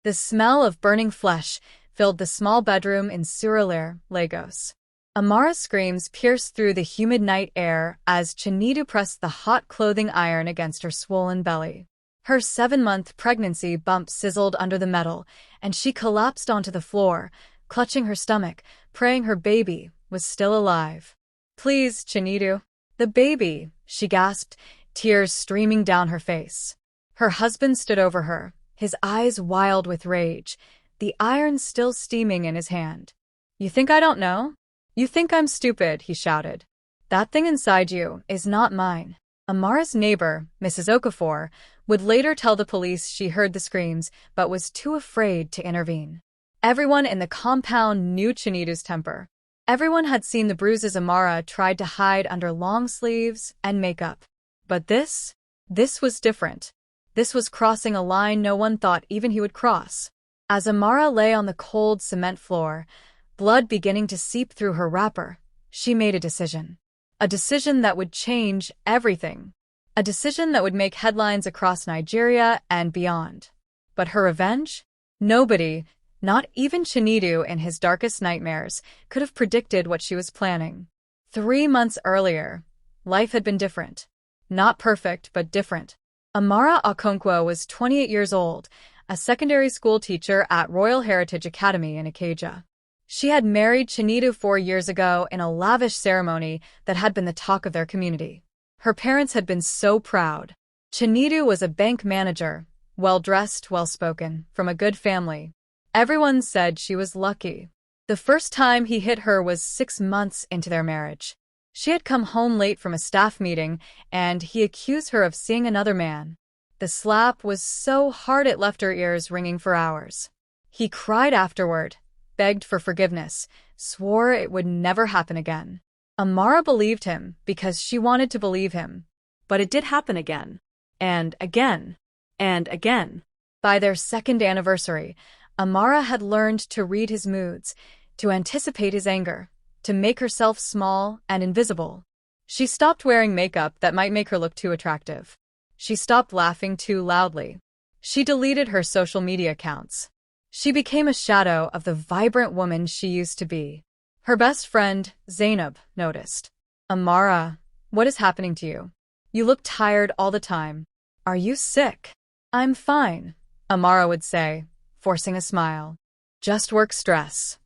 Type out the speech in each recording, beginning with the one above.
The smell of burning flesh filled the small bedroom in Suralere, Lagos. Amara's screams pierced through the humid night air as Chinedu pressed the hot clothing iron against her swollen belly. Her 7-month pregnancy bump sizzled under the metal, and she collapsed onto the floor, clutching her stomach, praying her baby was still alive. "Please, Chinedu." "The baby," she gasped, tears streaming down her face. Her husband stood over her, his eyes wild with rage, the iron still steaming in his hand. "You think I don't know? You think I'm stupid," he shouted. "That thing inside you is not mine." Amara's neighbor, Mrs. Okafor, would later tell the police she heard the screams but was too afraid to intervene. Everyone in the compound knew Chinedu's temper. Everyone had seen the bruises Amara tried to hide under long sleeves and makeup. But this was different. This was crossing a line no one thought even he would cross. As Amara lay on the cold cement floor, blood beginning to seep through her wrapper, she made a decision. A decision that would change everything. A decision that would make headlines across Nigeria and beyond. But her revenge? Nobody, not even Chinedu in his darkest nightmares, could have predicted what she was planning. 3 months earlier, life had been different. Not perfect, but different. Amara Okonkwo was 28 years old, a secondary school teacher at Royal Heritage Academy in Ikeja. She had married Chinedu 4 years ago in a lavish ceremony that had been the talk of their community. Her parents had been so proud. Chinedu was a bank manager, well-dressed, well-spoken, from a good family. Everyone said she was lucky. The first time he hit her was 6 months into their marriage. She had come home late from a staff meeting, and he accused her of seeing another man. The slap was so hard it left her ears ringing for hours. He cried afterward, begged for forgiveness, swore it would never happen again. Amara believed him because she wanted to believe him. But it did happen again. And again. And again. By their 2nd anniversary, Amara had learned to read his moods, to anticipate his anger, to make herself small and invisible. She stopped wearing makeup that might make her look too attractive. She stopped laughing too loudly. She deleted her social media accounts. She became a shadow of the vibrant woman she used to be. Her best friend, Zainab, noticed. "Amara, what is happening to you? You look tired all the time. Are you sick?" "I'm fine," Amara would say, forcing a smile. "Just work stress."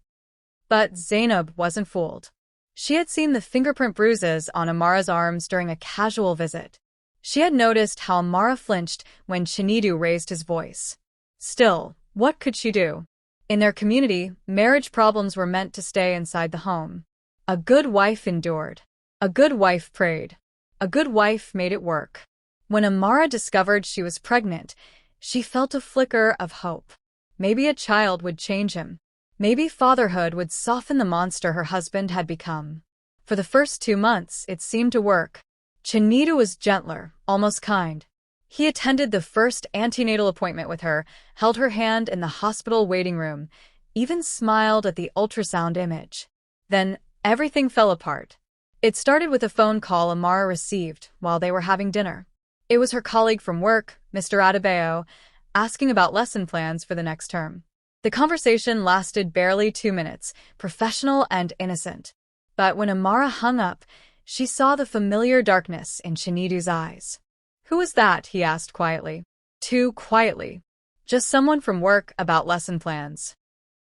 But Zainab wasn't fooled. She had seen the fingerprint bruises on Amara's arms during a casual visit. She had noticed how Amara flinched when Chinedu raised his voice. Still, what could she do? In their community, marriage problems were meant to stay inside the home. A good wife endured. A good wife prayed. A good wife made it work. When Amara discovered she was pregnant, she felt a flicker of hope. Maybe a child would change him. Maybe fatherhood would soften the monster her husband had become. For the first 2 months, it seemed to work. Chinedu was gentler, almost kind. He attended the first antenatal appointment with her, held her hand in the hospital waiting room, even smiled at the ultrasound image. Then, everything fell apart. It started with a phone call Amara received while they were having dinner. It was her colleague from work, Mr. Adebayo, asking about lesson plans for the next term. The conversation lasted barely 2 minutes, professional and innocent. But when Amara hung up, she saw the familiar darkness in Chinedu's eyes. "Who was that?" he asked quietly. Too quietly. "Just someone from work about lesson plans."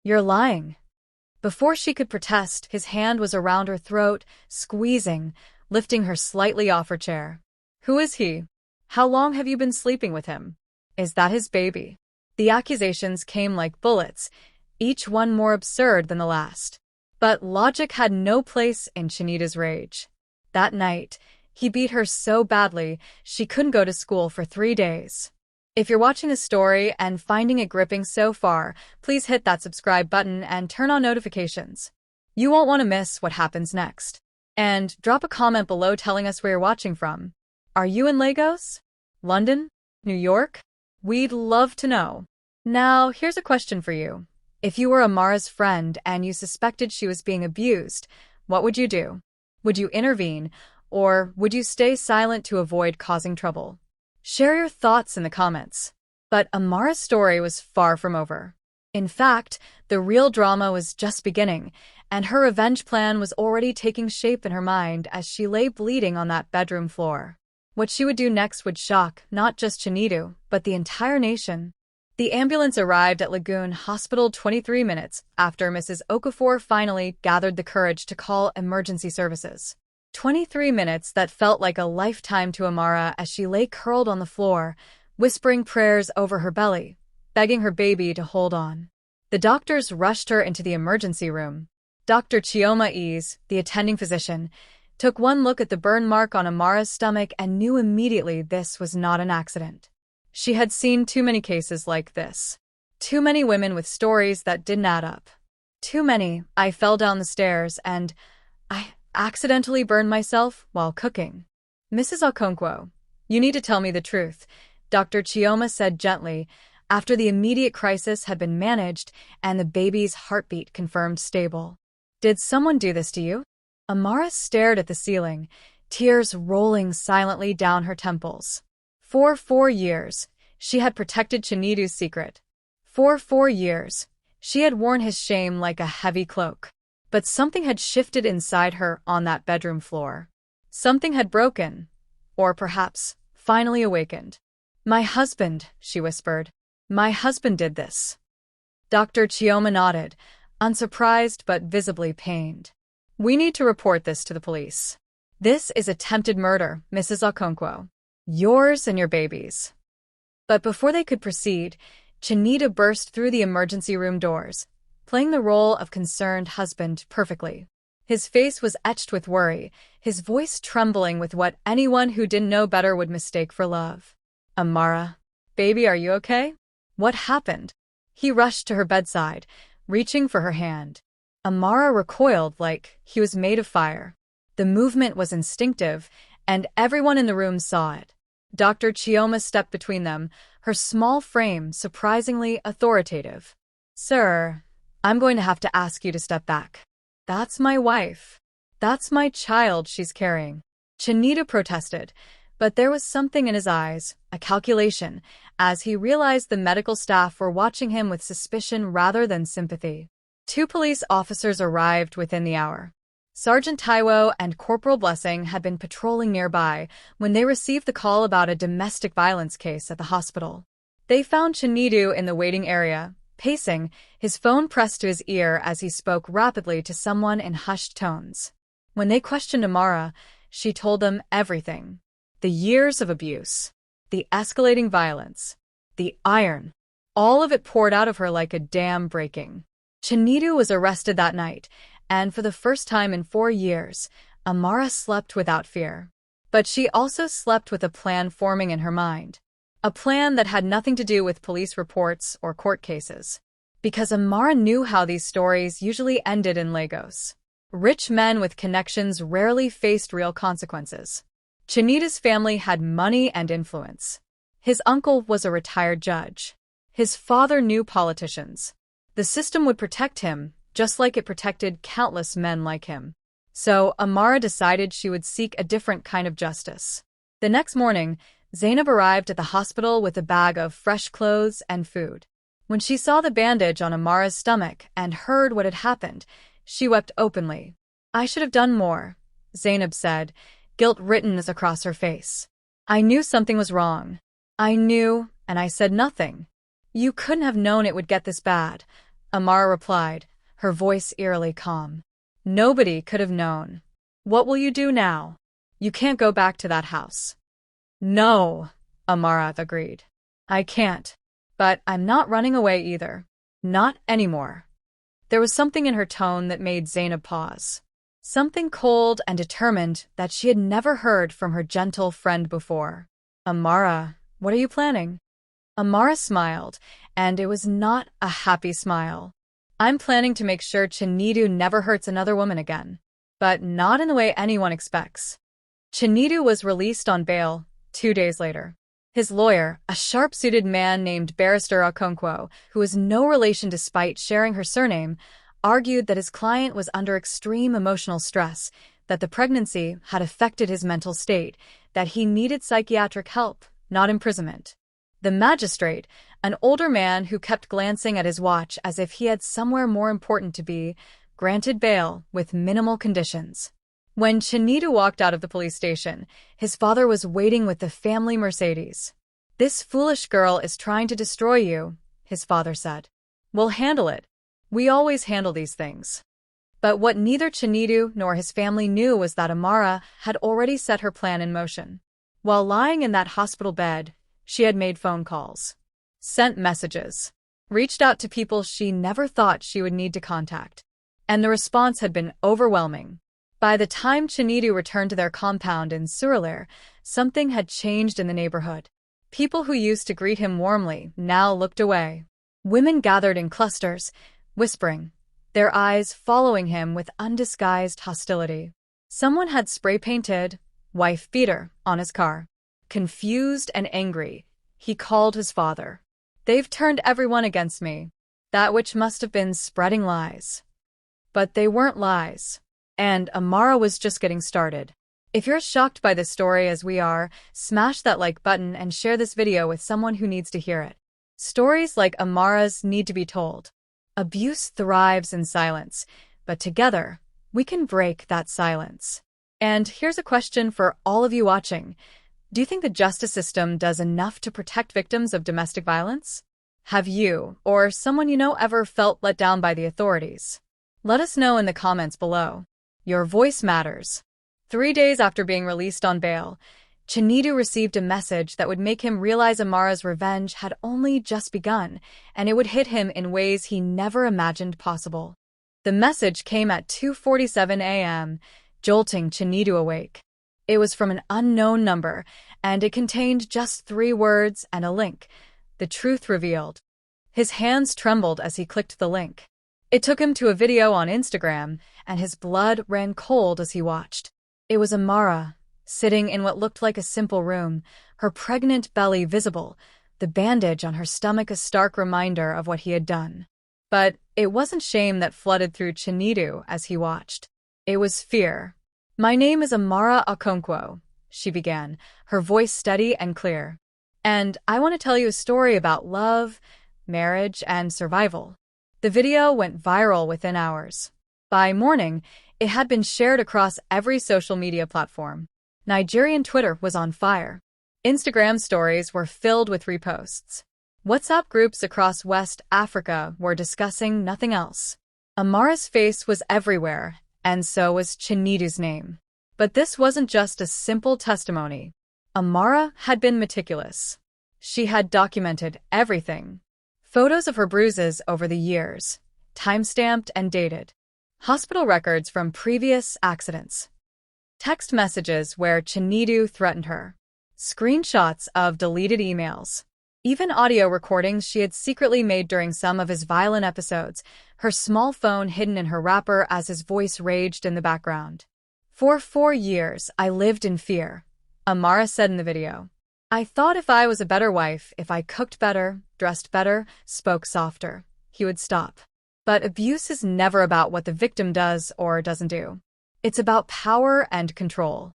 "You're lying." Before she could protest, his hand was around her throat, squeezing, lifting her slightly off her chair. "Who is he? How long have you been sleeping with him? Is that his baby?" The accusations came like bullets, each one more absurd than the last. But logic had no place in Chinedu's rage. That night, he beat her so badly she couldn't go to school for 3 days. If you're watching this story and finding it gripping so far, please hit that subscribe button and turn on notifications. You won't want to miss what happens next. And drop a comment below telling us where you're watching from. Are you in Lagos? London? New York? We'd love to know. Now, here's a question for you. If you were Amara's friend and you suspected she was being abused, what would you do? Would you intervene, or would you stay silent to avoid causing trouble? Share your thoughts in the comments. But But Amara's story was far from over. In fact, the real drama was just beginning, and her revenge plan was already taking shape in her mind as she lay bleeding on that bedroom floor. What she would do next would shock not just Chinedu, but the entire nation. The ambulance arrived at Lagoon Hospital 23 minutes after Mrs. Okafor finally gathered the courage to call emergency services. 23 minutes that felt like a lifetime to Amara as she lay curled on the floor, whispering prayers over her belly, begging her baby to hold on. The doctors rushed her into the emergency room. Dr. Chioma Ease, the attending physician, took one look at the burn mark on Amara's stomach and knew immediately this was not an accident. She had seen too many cases like this. Too many women with stories that didn't add up. Too many. I fell down the stairs and I accidentally burned myself while cooking. Mrs. Okonkwo, you need to tell me the truth, Dr. Chioma said gently, after the immediate crisis had been managed and the baby's heartbeat confirmed stable. Did someone do this to you? Amara stared at the ceiling, tears rolling silently down her temples. For 4 years, she had protected Chinedu's secret. For 4 years, she had worn his shame like a heavy cloak. But something had shifted inside her on that bedroom floor. Something had broken, or perhaps finally awakened. My husband, she whispered. My husband did this. Dr. Chioma nodded, unsurprised but visibly pained. We need to report this to the police. This is attempted murder, Mrs. Okonkwo. Yours and your baby's. But before they could proceed, Chinedu burst through the emergency room doors, playing the role of concerned husband perfectly. His face was etched with worry, his voice trembling with what anyone who didn't know better would mistake for love. Amara, baby, are you okay? What happened? He rushed to her bedside, reaching for her hand. Amara recoiled like he was made of fire. The movement was instinctive, and everyone in the room saw it. Dr. Chioma stepped between them, her small frame surprisingly authoritative. Sir, I'm going to have to ask you to step back. That's my wife. That's my child she's carrying. Chinedu protested, but there was something in his eyes, a calculation, as he realized the medical staff were watching him with suspicion rather than sympathy. 2 police officers arrived within the hour. Sergeant Taiwo and Corporal Blessing had been patrolling nearby when they received the call about a domestic violence case at the hospital. They found Chinedu in the waiting area, pacing, his phone pressed to his ear as he spoke rapidly to someone in hushed tones. When they questioned Amara, she told them everything. The years of abuse, the escalating violence, the iron, all of it poured out of her like a dam breaking. Chinedu was arrested that night, and for the first time in 4 years, Amara slept without fear. But she also slept with a plan forming in her mind. A plan that had nothing to do with police reports or court cases. Because Amara knew how these stories usually ended in Lagos. Rich men with connections rarely faced real consequences. Chinedu's family had money and influence. His uncle was a retired judge. His father knew politicians. The system would protect him, just like it protected countless men like him. So Amara decided she would seek a different kind of justice. The next morning, Zainab arrived at the hospital with a bag of fresh clothes and food. When she saw the bandage on Amara's stomach and heard what had happened, she wept openly. I should have done more, Zainab said, guilt written across her face. I knew something was wrong. I knew, and I said nothing. You couldn't have known it would get this bad, Amara replied, her voice eerily calm. Nobody could have known. What will you do now? You can't go back to that house. No, Amara agreed. I can't. But I'm not running away either. Not anymore. There was something in her tone that made Zainab pause. Something cold and determined that she had never heard from her gentle friend before. Amara, what are you planning? Amara smiled, and it was not a happy smile. I'm planning to make sure Chinedu never hurts another woman again. But not in the way anyone expects. Chinedu was released on bail 2 days later. His lawyer, a sharp-suited man named Barrister Okonkwo, who was no relation despite sharing her surname, argued that his client was under extreme emotional stress, that the pregnancy had affected his mental state, that he needed psychiatric help, not imprisonment. The magistrate, an older man who kept glancing at his watch as if he had somewhere more important to be, granted bail with minimal conditions. When Chinedu walked out of the police station, his father was waiting with the family Mercedes. "This foolish girl is trying to destroy you," his father said. "We'll handle it. We always handle these things." But what neither Chinedu nor his family knew was that Amara had already set her plan in motion. While lying in that hospital bed, she had made phone calls, sent messages, reached out to people she never thought she would need to contact. And the response had been overwhelming. By the time Chinedu returned to their compound in Surulere, something had changed in the neighborhood. People who used to greet him warmly now looked away. Women gathered in clusters, whispering, their eyes following him with undisguised hostility. Someone had spray-painted "wife beater" on his car. Confused and angry, he called his father. "They've turned everyone against me." That which must have been spreading lies. But they weren't lies. And Amara was just getting started. If you're shocked by this story as we are, smash that like button and share this video with someone who needs to hear it. Stories like Amara's need to be told. Abuse thrives in silence, but together, we can break that silence. And here's a question for all of you watching. Do you think the justice system does enough to protect victims of domestic violence? Have you, or someone you know, ever felt let down by the authorities? Let us know in the comments below. Your voice matters. 3 days after being released on bail, Chinedu received a message that would make him realize Amara's revenge had only just begun, and it would hit him in ways he never imagined possible. The message came at 2:47 a.m., jolting Chinedu awake. It was from an unknown number, and it contained just 3 words and a link. The truth revealed. His hands trembled as he clicked the link. It took him to a video on Instagram, and his blood ran cold as he watched. It was Amara, sitting in what looked like a simple room, her pregnant belly visible, the bandage on her stomach a stark reminder of what he had done. But it wasn't shame that flooded through Chinedu as he watched. It was fear. "My name is Amara Okonkwo," she began, her voice steady and clear. "And I want to tell you a story about love, marriage, and survival." The video went viral within hours. By morning, it had been shared across every social media platform. Nigerian Twitter was on fire. Instagram stories were filled with reposts. WhatsApp groups across West Africa were discussing nothing else. Amara's face was everywhere, and so was Chinedu's name. But this wasn't just a simple testimony. Amara had been meticulous. She had documented everything. Photos of her bruises over the years, time-stamped and dated. Hospital records from previous accidents. Text messages where Chinedu threatened her. Screenshots of deleted emails. Even audio recordings she had secretly made during some of his violent episodes, her small phone hidden in her wrapper as his voice raged in the background. "For 4 years, I lived in fear," Amara said in the video. "I thought if I was a better wife, if I cooked better, dressed better, spoke softer, he would stop. But abuse is never about what the victim does or doesn't do. It's about power and control."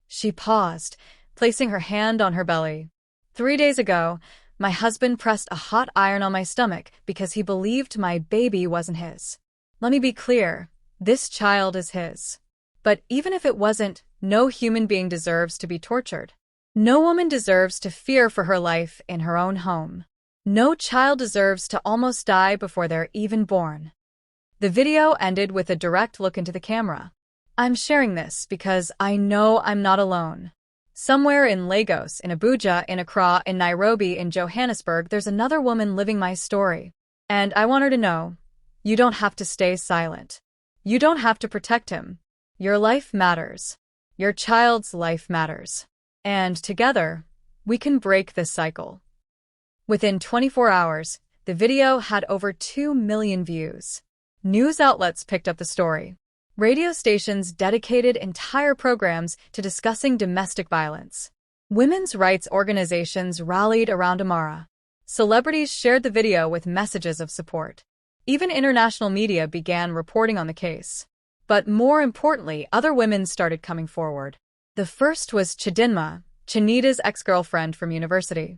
She paused, placing her hand on her belly. 3 days ago, my husband pressed a hot iron on my stomach because he believed my baby wasn't his. Let me be clear, this child is his. But even if it wasn't, no human being deserves to be tortured. No woman deserves to fear for her life in her own home. No child deserves to almost die before they're even born. The video ended with a direct look into the camera. "I'm sharing this because I know I'm not alone. Somewhere in Lagos, in Abuja, in Accra, in Nairobi, in Johannesburg, there's another woman living my story. And I want her to know, you don't have to stay silent. You don't have to protect him. Your life matters. Your child's life matters. And together, we can break this cycle." Within 24 hours, the video had over 2 million views. News outlets picked up the story. Radio stations dedicated entire programs to discussing domestic violence. Women's rights organizations rallied around Amara. Celebrities shared the video with messages of support. Even international media began reporting on the case. But more importantly, other women started coming forward. The first was Chidinma, Chinedu's ex-girlfriend from university.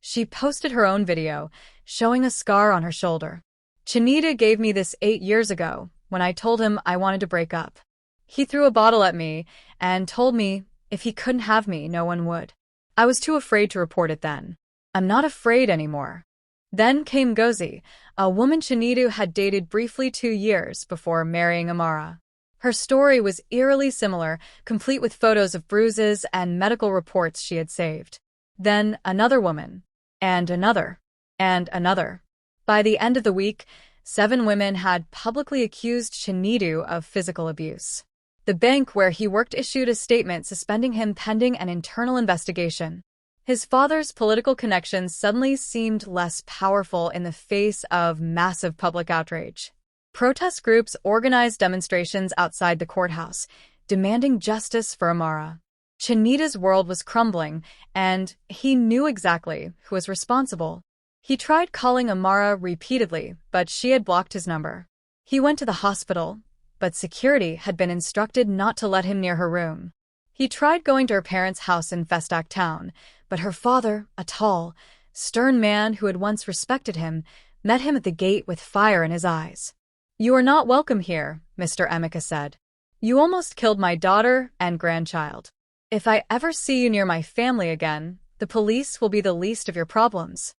She posted her own video, showing a scar on her shoulder. Chinedu gave me this 8 years ago, when I told him I wanted to break up. He threw a bottle at me and told me if he couldn't have me, no one would. I was too afraid to report it then. I'm not afraid anymore. Then came Gozi, a woman Chinedu had dated briefly 2 years before marrying Amara. Her story was eerily similar, complete with photos of bruises and medical reports she had saved. Then another woman, and another, and another. By the end of the week, 7 women had publicly accused Chinedu of physical abuse. The bank where he worked issued a statement suspending him pending an internal investigation. His father's political connections suddenly seemed less powerful in the face of massive public outrage. Protest groups organized demonstrations outside the courthouse, demanding justice for Amara. Chinedu's world was crumbling, and he knew exactly who was responsible. He tried calling Amara repeatedly, but she had blocked his number. He went to the hospital, but security had been instructed not to let him near her room. He tried going to her parents' house in Festac town, but her father, a tall, stern man who had once respected him, met him at the gate with fire in his eyes. "You are not welcome here," Mr. Emeka said. "You almost killed my daughter and grandchild. If I ever see you near my family again, the police will be the least of your problems."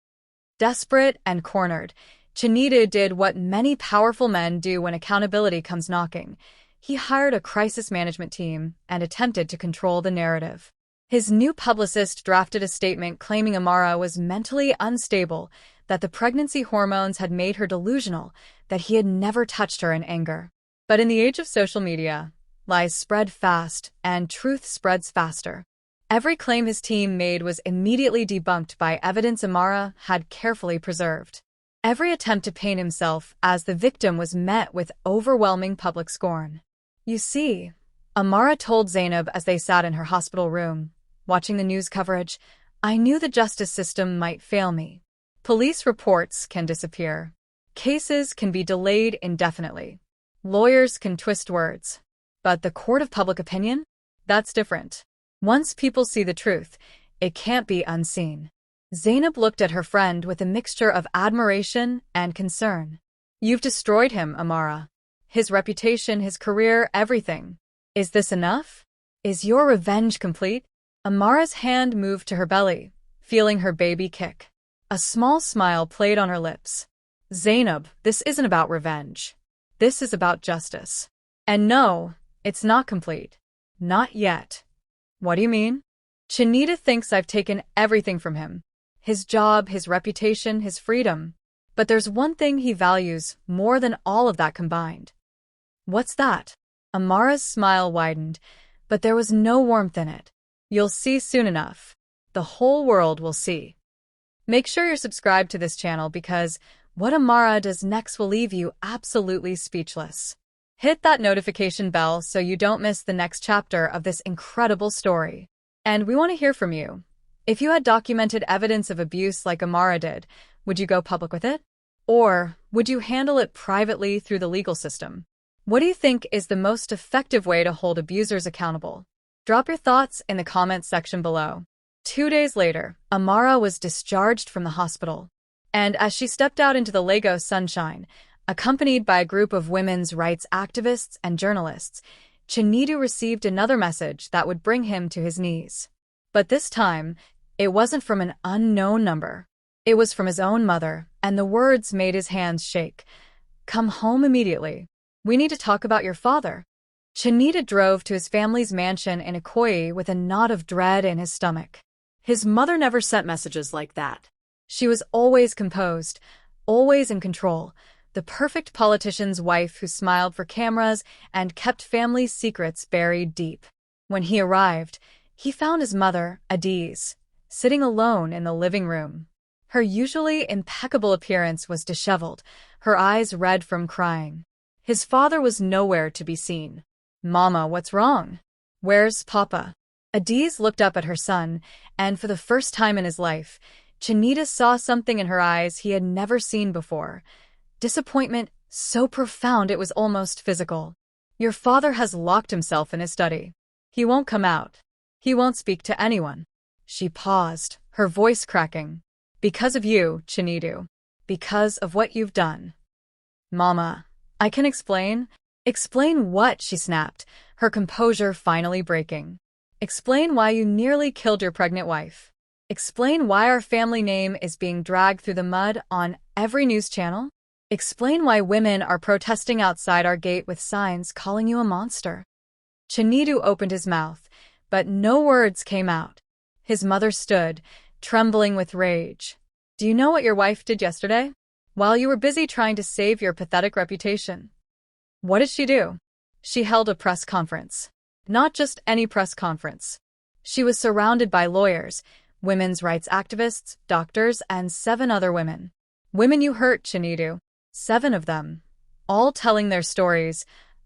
Desperate and cornered, Chinedu did what many powerful men do when accountability comes knocking. He hired a crisis management team and attempted to control the narrative. His new publicist drafted a statement claiming Amara was mentally unstable, that the pregnancy hormones had made her delusional, that he had never touched her in anger. But in the age of social media, lies spread fast and truth spreads faster. Every claim his team made was immediately debunked by evidence Amara had carefully preserved. Every attempt to paint himself as the victim was met with overwhelming public scorn. "You see," Amara told Zainab as they sat in her hospital room, watching the news coverage, "I knew the justice system might fail me. Police reports can disappear. Cases can be delayed indefinitely. Lawyers can twist words. But the court of public opinion? That's different. Once people see the truth, it can't be unseen." Zainab looked at her friend with a mixture of admiration and concern. "You've destroyed him, Amara. His reputation, his career, everything. Is this enough? Is your revenge complete?" Amara's hand moved to her belly, feeling her baby kick. A small smile played on her lips. "Zainab, this isn't about revenge. This is about justice. And no, it's not complete. Not yet." "What do you mean?" "Chinedu thinks I've taken everything from him. His job, his reputation, his freedom. But there's one thing he values more than all of that combined." "What's that?" Amara's smile widened, but there was no warmth in it. "You'll see soon enough. The whole world will see." Make sure you're subscribed to this channel because what Amara does next will leave you absolutely speechless. Hit that notification bell so you don't miss the next chapter of this incredible story. And we want to hear from you. If you had documented evidence of abuse like Amara did, would you go public with it? Or would you handle it privately through the legal system? What do you think is the most effective way to hold abusers accountable? Drop your thoughts in the comments section below. 2 days later, Amara was discharged from the hospital. And as she stepped out into the Lagos sunshine, accompanied by a group of women's rights activists and journalists, Chinedu received another message that would bring him to his knees. But this time, it wasn't from an unknown number. It was from his own mother, and the words made his hands shake. "Come home immediately. We need to talk about your father." Chinedu drove to his family's mansion in Ikoyi with a knot of dread in his stomach. His mother never sent messages like that. She was always composed, always in control, the perfect politician's wife who smiled for cameras and kept family secrets buried deep. When he arrived, he found his mother, Adiz, sitting alone in the living room. Her usually impeccable appearance was disheveled, her eyes red from crying. His father was nowhere to be seen. "Mama, what's wrong? Where's Papa?" Adiz looked up at her son, and for the first time in his life, Chinedu saw something in her eyes he had never seen before. Disappointment so profound it was almost physical. "Your father has locked himself in his study. He won't come out. He won't speak to anyone." She paused, her voice cracking. Because of you, Chinedu. Because of what you've done. Mama, I can explain. Explain what? She snapped, her composure finally breaking. Explain why you nearly killed your pregnant wife. Explain why our family name is being dragged through the mud on every news channel. Explain why women are protesting outside our gate with signs calling you a monster. Chinedu opened his mouth, but no words came out. His mother stood, trembling with rage. Do you know what your wife did yesterday? While you were busy trying to save your pathetic reputation. What did she do? She held a press conference. Not just any press conference. She was surrounded by lawyers, women's rights activists, doctors, and 7 other women. Women you hurt, Chinedu. 7 of them. All telling their stories,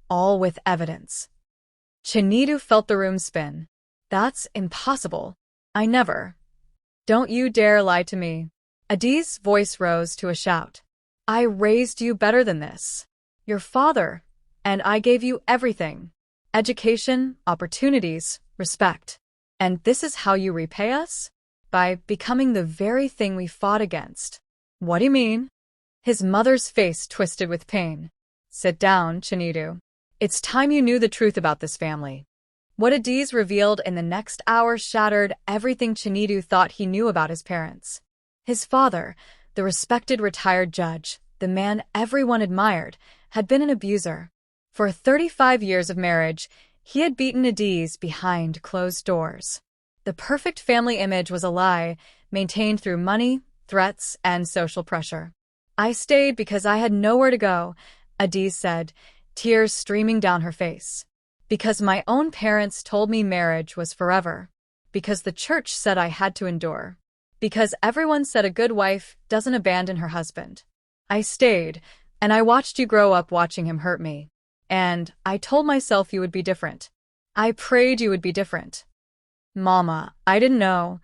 all with evidence. Chinedu felt the room spin. That's impossible. I never. Don't you dare lie to me. Adi's voice rose to a shout. I raised you better than this. Your father, and I gave you everything. Education, opportunities, respect. And this is how you repay us? By becoming the very thing we fought against. What do you mean? His mother's face twisted with pain. Sit down, Chinedu. It's time you knew the truth about this family. What Adiz revealed in the next hour shattered everything Chinedu thought he knew about his parents. His father, the respected retired judge, the man everyone admired, had been an abuser. For 35 years of marriage, he had beaten Adiz behind closed doors. The perfect family image was a lie, maintained through money, threats, and social pressure. I stayed because I had nowhere to go, Adiz said, tears streaming down her face. Because my own parents told me marriage was forever. Because the church said I had to endure. Because everyone said a good wife doesn't abandon her husband. I stayed, and I watched you grow up watching him hurt me. And I told myself you would be different. I prayed you would be different. Mama, I didn't know.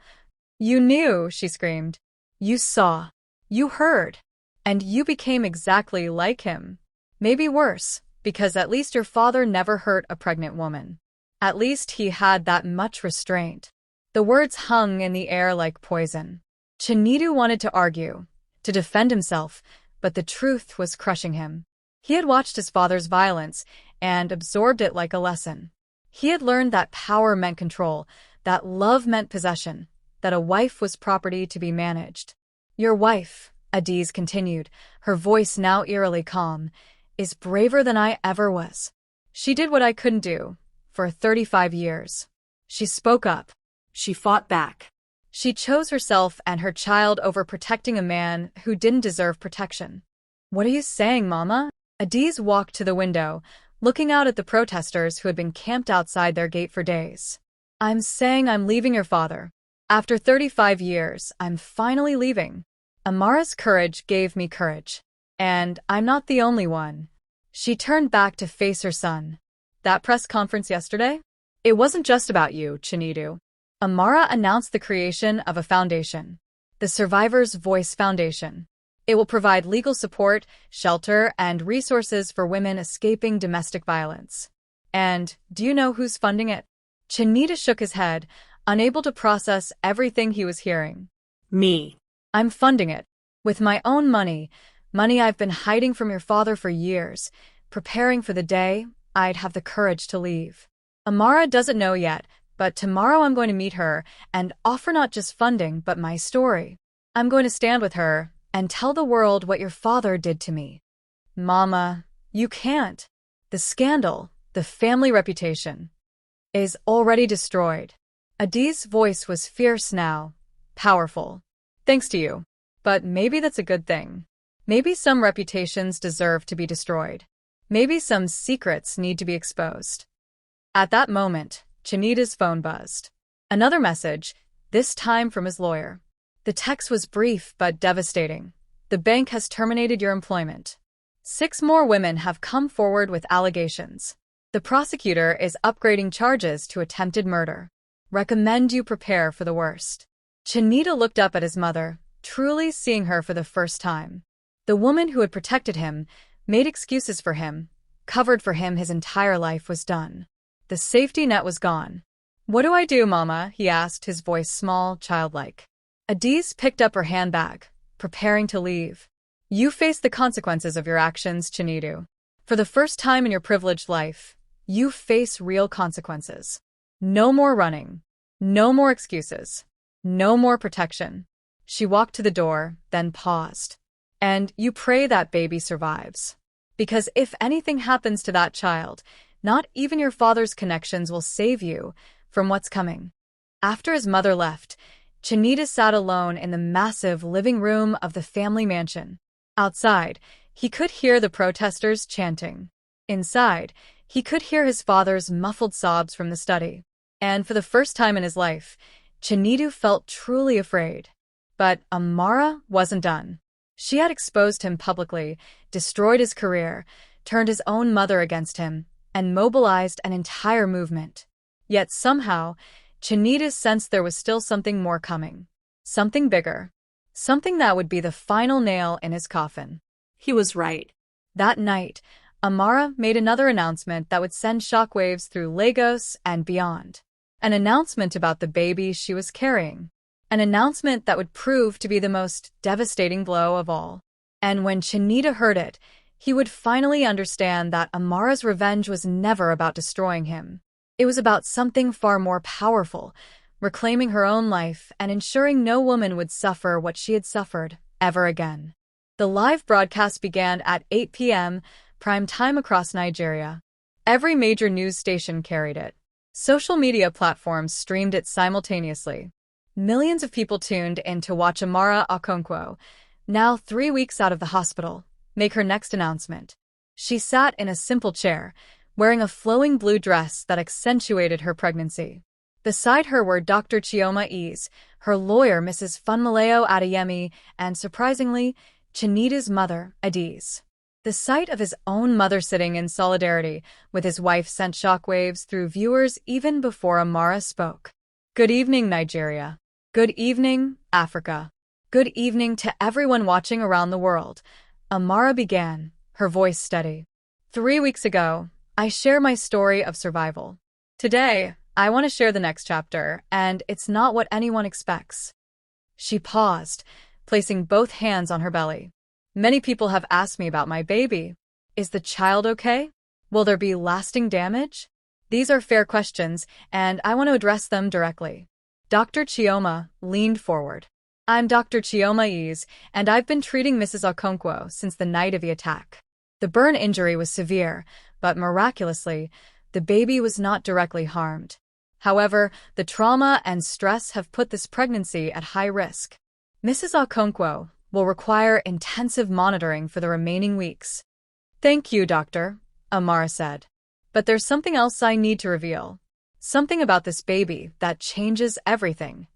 You knew, she screamed. You saw. You heard. And you became exactly like him. Maybe worse, because at least your father never hurt a pregnant woman. At least he had that much restraint. The words hung in the air like poison. Chinedu wanted to argue, to defend himself, but the truth was crushing him. He had watched his father's violence and absorbed it like a lesson. He had learned that power meant control, that love meant possession, that a wife was property to be managed. Your wife, Adiz continued, her voice now eerily calm, is braver than I ever was. She did what I couldn't do, for 35 years. She spoke up. She fought back. She chose herself and her child over protecting a man who didn't deserve protection. What are you saying, Mama? Adiz walked to the window, looking out at the protesters who had been camped outside their gate for days. I'm saying I'm leaving your father. After 35 years, I'm finally leaving. Amara's courage gave me courage. And I'm not the only one. She turned back to face her son. That press conference yesterday? It wasn't just about you, Chinedu. Amara announced the creation of a foundation. The Survivors' Voice Foundation. It will provide legal support, shelter, and resources for women escaping domestic violence. And do you know who's funding it? Chinedu shook his head, unable to process everything he was hearing. Me. I'm funding it. With my own money I've been hiding from your father for years, preparing for the day I'd have the courage to leave. Amara doesn't know yet, but tomorrow I'm going to meet her and offer not just funding but my story. I'm going to stand with her and tell the world what your father did to me. Mama, you can't. The scandal, the family reputation, is already destroyed. Adiz's voice was fierce now, powerful. Thanks to you. But maybe that's a good thing. Maybe some reputations deserve to be destroyed. Maybe some secrets need to be exposed. At that moment, Chinedu's phone buzzed. Another message, this time from his lawyer. The text was brief but devastating. The bank has terminated your employment. 6 more women have come forward with allegations. The prosecutor is upgrading charges to attempted murder. Recommend you prepare for the worst. Chinedu looked up at his mother, truly seeing her for the first time. The woman who had protected him, made excuses for him, covered for him his entire life was done. The safety net was gone. What do I do, Mama? He asked, his voice small, childlike. Adiz picked up her handbag, preparing to leave. You face the consequences of your actions, Chinedu. For the first time in your privileged life, you face real consequences. No more running. No more excuses. No more protection. She walked to the door, then paused. And you pray that baby survives. Because if anything happens to that child, not even your father's connections will save you from what's coming. After his mother left, Chinedu sat alone in the massive living room of the family mansion. Outside, he could hear the protesters chanting. Inside, he could hear his father's muffled sobs from the study. And for the first time in his life, Chinedu felt truly afraid. But Amara wasn't done. She had exposed him publicly, destroyed his career, turned his own mother against him, and mobilized an entire movement. Yet somehow, Chinedu sensed there was still something more coming. Something bigger. Something that would be the final nail in his coffin. He was right. That night, Amara made another announcement that would send shockwaves through Lagos and beyond. An announcement about the baby she was carrying. An announcement that would prove to be the most devastating blow of all. And when Chinedu heard it, he would finally understand that Amara's revenge was never about destroying him. It was about something far more powerful, reclaiming her own life and ensuring no woman would suffer what she had suffered ever again. The live broadcast began at 8 p.m. prime time across Nigeria. Every major news station carried it. Social media platforms streamed it simultaneously. Millions of people tuned in to watch Amara Okonkwo, now 3 weeks out of the hospital, make her next announcement. She sat in a simple chair, wearing a flowing blue dress that accentuated her pregnancy. Beside her were Dr. Chioma Eze, her lawyer Mrs. Funmilayo Adeyemi, and surprisingly, Chinedu's mother, Adiz. The sight of his own mother sitting in solidarity with his wife sent shockwaves through viewers even before Amara spoke. Good evening, Nigeria. Good evening, Africa. Good evening to everyone watching around the world. Amara began, her voice steady. 3 weeks ago, I share my story of survival. Today, I want to share the next chapter, and it's not what anyone expects. She paused, placing both hands on her belly. Many people have asked me about my baby. Is the child okay? Will there be lasting damage? These are fair questions, and I want to address them directly. Dr. Chioma leaned forward. I'm Dr. Chioma Eze, and I've been treating Mrs. Okonkwo since the night of the attack. The burn injury was severe, but miraculously, the baby was not directly harmed. However, the trauma and stress have put this pregnancy at high risk. Mrs. Okonkwo will require intensive monitoring for the remaining weeks. Thank you, doctor, Amara said. But there's something else I need to reveal. Something about this baby that changes everything.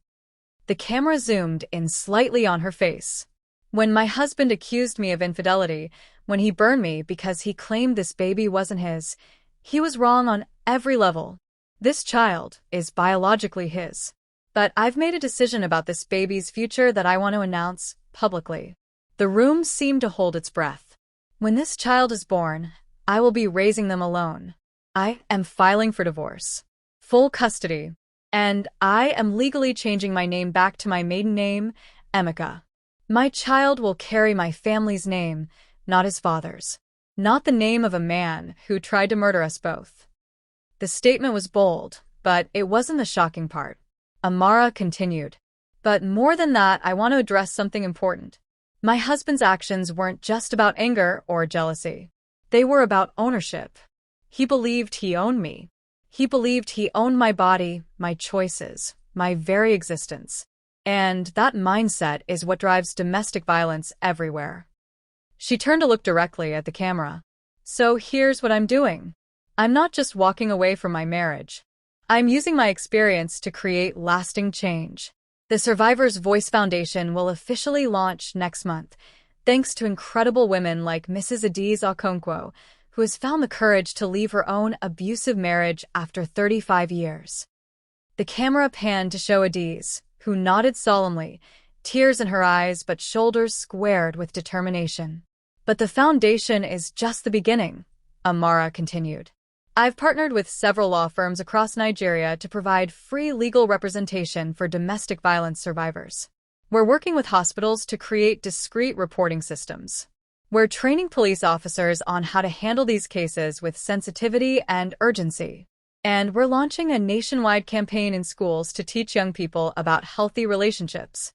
The camera zoomed in slightly on her face. When my husband accused me of infidelity, when he burned me because he claimed this baby wasn't his, he was wrong on every level. This child is biologically his. But I've made a decision about this baby's future that I want to announce publicly. The room seemed to hold its breath. When this child is born, I will be raising them alone. I am filing for divorce. Full custody. And I am legally changing my name back to my maiden name, Emeka. My child will carry my family's name, not his father's. Not the name of a man who tried to murder us both. The statement was bold, but it wasn't the shocking part. Amara continued. But more than that, I want to address something important. My husband's actions weren't just about anger or jealousy. They were about ownership. He believed he owned me. He believed he owned my body, my choices, my very existence. And that mindset is what drives domestic violence everywhere. She turned to look directly at the camera. So here's what I'm doing. I'm not just walking away from my marriage. I'm using my experience to create lasting change. The Survivor's Voice Foundation will officially launch next month, thanks to incredible women like Mrs. Adiz Okonkwo, who has found the courage to leave her own abusive marriage after 35 years. The camera panned to show Adiz, who nodded solemnly, tears in her eyes but shoulders squared with determination. But the foundation is just the beginning, Amara continued. I've partnered with several law firms across Nigeria to provide free legal representation for domestic violence survivors. We're working with hospitals to create discrete reporting systems. We're training police officers on how to handle these cases with sensitivity and urgency. And we're launching a nationwide campaign in schools to teach young people about healthy relationships.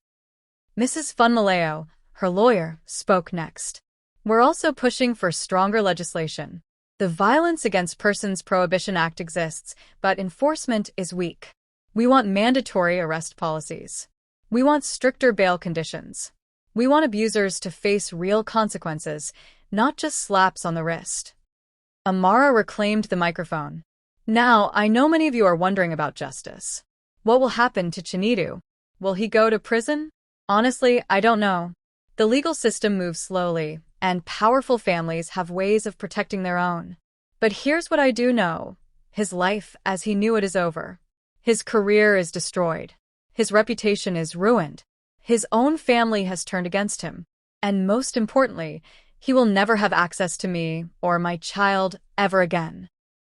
Mrs. Funmaleo, her lawyer, spoke next. We're also pushing for stronger legislation. The Violence Against Persons Prohibition Act exists, but enforcement is weak. We want mandatory arrest policies. We want stricter bail conditions. We want abusers to face real consequences, not just slaps on the wrist. Amara reclaimed the microphone. Now, I know many of you are wondering about justice. What will happen to Chinedu? Will he go to prison? Honestly, I don't know. The legal system moves slowly, and powerful families have ways of protecting their own. But here's what I do know. His life, as he knew it, is over. His career is destroyed. His reputation is ruined. His own family has turned against him. And most importantly, he will never have access to me or my child ever again.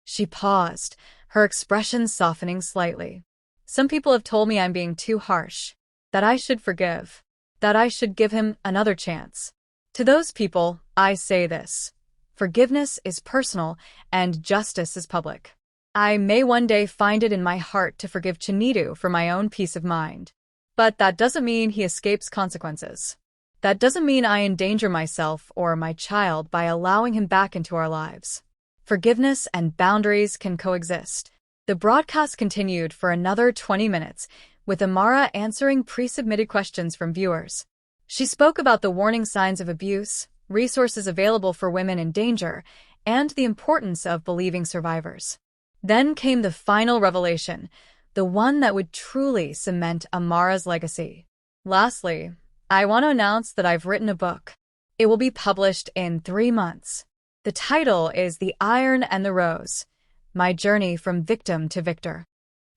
She paused, her expression softening slightly. Some people have told me I'm being too harsh, that I should forgive, that I should give him another chance. To those people, I say this. Forgiveness is personal and justice is public. I may one day find it in my heart to forgive Chinedu for my own peace of mind. But that doesn't mean he escapes consequences. That doesn't mean I endanger myself or my child by allowing him back into our lives. Forgiveness and boundaries can coexist. The broadcast continued for another 20 minutes, with Amara answering pre-submitted questions from viewers. She spoke about the warning signs of abuse, resources available for women in danger, and the importance of believing survivors. Then came the final revelation, the one that would truly cement Amara's legacy. Lastly, I want to announce that I've written a book. It will be published in 3 months. The title is The Iron and the Rose, My Journey from Victim to Victor.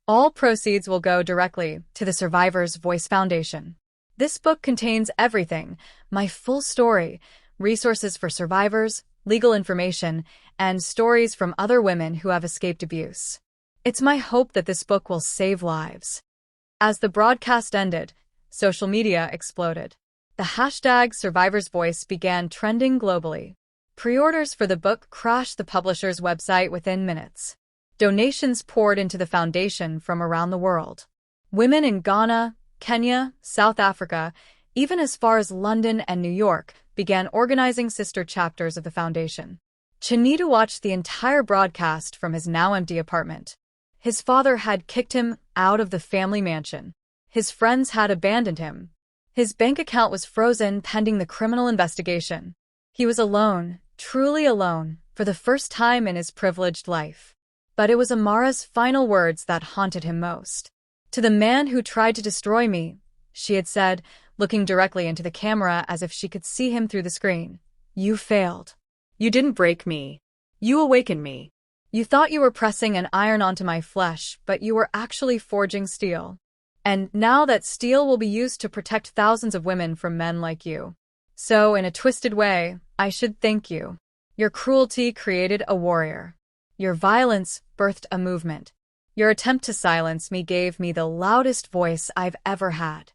All proceeds will go directly to the Survivors' Voice Foundation. This book contains everything, my full story, resources for survivors, legal information, and stories from other women who have escaped abuse. It's my hope that this book will save lives. As the broadcast ended, social media exploded. The hashtag Survivor's Voice began trending globally. Pre-orders for the book crashed the publisher's website within minutes. Donations poured into the foundation from around the world. Women in Ghana, Kenya, South Africa, even as far as London and New York, began organizing sister chapters of the foundation. Chinedu watched the entire broadcast from his now empty apartment. His father had kicked him out of the family mansion. His friends had abandoned him. His bank account was frozen pending the criminal investigation. He was alone, truly alone, for the first time in his privileged life. But it was Amara's final words that haunted him most. To the man who tried to destroy me, she had said, looking directly into the camera as if she could see him through the screen. You failed. You didn't break me. You awakened me. You thought you were pressing an iron onto my flesh, but you were actually forging steel. And now that steel will be used to protect thousands of women from men like you. So, in a twisted way, I should thank you. Your cruelty created a warrior. Your violence birthed a movement. Your attempt to silence me gave me the loudest voice I've ever had.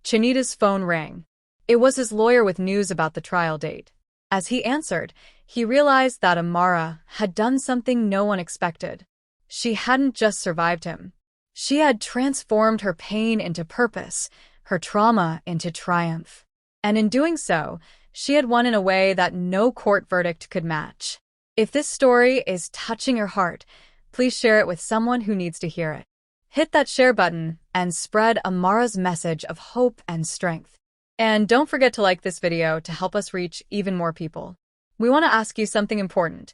Chinedu's phone rang. It was his lawyer with news about the trial date. As he answered, he realized that Amara had done something no one expected. She hadn't just survived him. She had transformed her pain into purpose, her trauma into triumph. And in doing so, she had won in a way that no court verdict could match. If this story is touching your heart, please share it with someone who needs to hear it. Hit that share button and spread Amara's message of hope and strength. And don't forget to like this video to help us reach even more people. We want to ask you something important.